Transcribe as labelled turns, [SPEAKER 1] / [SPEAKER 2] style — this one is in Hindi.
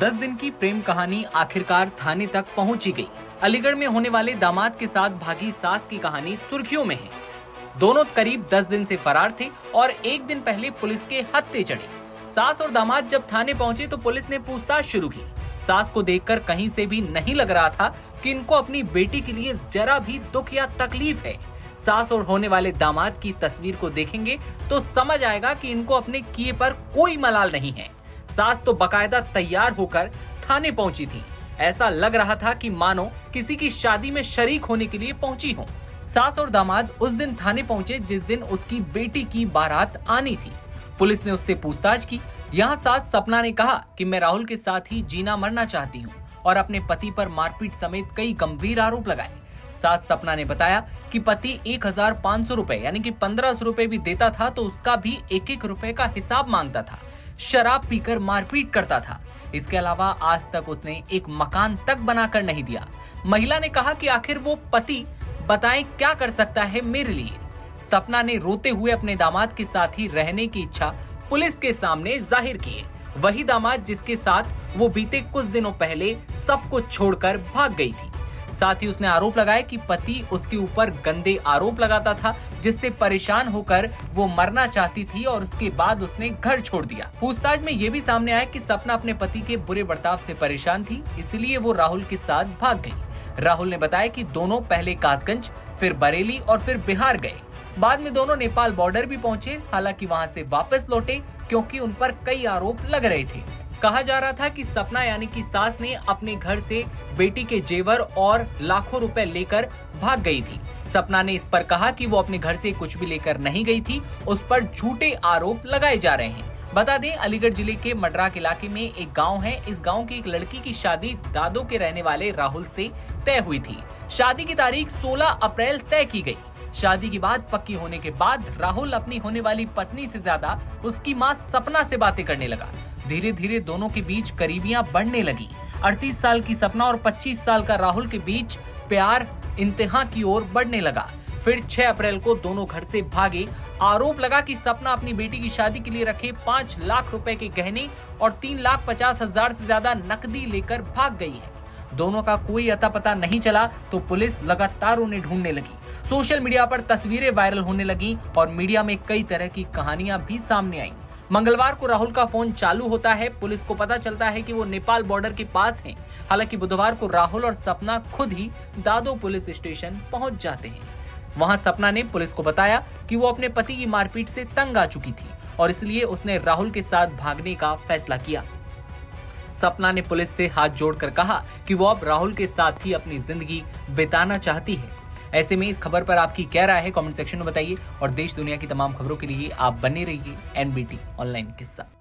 [SPEAKER 1] 10 दिन की प्रेम कहानी आखिरकार थाने तक पहुंची गई। अलीगढ़ में होने वाले दामाद के साथ भागी सास की कहानी सुर्खियों में है। दोनों करीब 10 दिन से फरार थे और एक दिन पहले पुलिस के हत्थे चढ़े। सास और दामाद जब थाने पहुंचे तो पुलिस ने पूछताछ शुरू की। सास को देखकर कहीं से भी नहीं लग रहा था कि इनको अपनी बेटी के लिए जरा भी दुख या तकलीफ है। सास और होने वाले दामाद की तस्वीर को देखेंगे तो समझ आएगा कि इनको अपने किए पर कोई मलाल नहीं है। सास तो बकायदा तैयार होकर थाने पहुंची थी। ऐसा लग रहा था कि मानो किसी की शादी में शरीक होने के लिए पहुंची हो। सास और दामाद उस दिन थाने पहुंचे जिस दिन उसकी बेटी की बारात आनी थी। पुलिस ने उससे पूछताछ की। यहाँ सास सपना ने कहा कि मैं राहुल के साथ ही जीना मरना चाहती हूँ और अपने पति पर मारपीट समेत कई गंभीर आरोप लगाए। सास सपना ने बताया कि पति 1500 रुपए यानी कि 1500 रुपए भी देता था तो उसका भी एक रुपए का हिसाब मांगता था। शराब पीकर मारपीट करता था। इसके अलावा आज तक उसने एक मकान तक बनाकर नहीं दिया। महिला ने कहा कि आखिर वो पति बताएं क्या कर सकता है मेरे लिए। सपना ने रोते हुए अपने दामाद के साथ ही रहने की इच्छा पुलिस के सामने जाहिर की। वही दामाद जिसके साथ वो बीते कुछ दिनों पहले सब कुछ छोड़कर भाग गई थी। साथ ही उसने आरोप लगाया कि पति उसके ऊपर गंदे आरोप लगाता था जिससे परेशान होकर वो मरना चाहती थी और उसके बाद उसने घर छोड़ दिया। पूछताछ में ये भी सामने आया कि सपना अपने पति के बुरे बर्ताव से परेशान थी, इसलिए वो राहुल के साथ भाग गई। राहुल ने बताया कि दोनों पहले कासगंज, फिर बरेली और फिर बिहार गए। बाद में दोनों नेपाल बॉर्डर भी पहुंचे। हालांकि वहां से वापस लौटे क्योंकि उन पर कई आरोप लग रहे थे। कहा जा रहा था कि सपना यानी कि सास ने अपने घर से बेटी के जेवर और लाखों रुपए लेकर भाग गई थी। सपना ने इस पर कहा कि वो अपने घर से कुछ भी लेकर नहीं गई थी। उस पर झूठे आरोप लगाए जा रहे हैं। बता दें, अलीगढ़ जिले के मडराक इलाके में एक गांव है। इस गांव की एक लड़की की शादी दादो के रहने वाले राहुल से तय हुई थी। शादी की तारीख 16 अप्रैल तय की गई। शादी की बात पक्की होने के बाद राहुल अपनी होने वाली पत्नी से ज्यादा उसकी मां सपना से बातें करने लगा। धीरे धीरे दोनों के बीच करीबियां बढ़ने लगी। 38 साल की सपना और 25 साल का राहुल के बीच प्यार इंतहा की ओर बढ़ने लगा। फिर 6 अप्रैल को दोनों घर से भागे। आरोप लगा कि सपना अपनी बेटी की शादी के लिए रखे 5 लाख रुपए के गहने और 3,50,000 से ज्यादा नकदी लेकर भाग गई है। दोनों का कोई अता पता नहीं चला तो पुलिस लगातार उन्हें ढूंढने लगी। सोशल मीडिया पर तस्वीरें वायरल होने लगी और मीडिया में कई तरह की कहानियां भी सामने आईं। मंगलवार को राहुल का फोन चालू होता है। पुलिस को पता चलता है कि वो नेपाल बॉर्डर के पास हैं। हालांकि बुधवार को राहुल और सपना खुद ही दादो पुलिस स्टेशन पहुंच जाते हैं। वहां सपना ने पुलिस को बताया कि वो अपने पति की मारपीट से तंग आ चुकी थी और इसलिए उसने राहुल के साथ भागने का फैसला किया। सपना ने पुलिस से हाथ जोड़कर कहा कि वो अब राहुल के साथ ही अपनी जिंदगी बिताना चाहती है। ऐसे में इस खबर पर आपकी क्या राय है, कमेंट सेक्शन में बताइए और देश दुनिया की तमाम खबरों के लिए आप बने रहिए एनबीटी ऑनलाइन के साथ।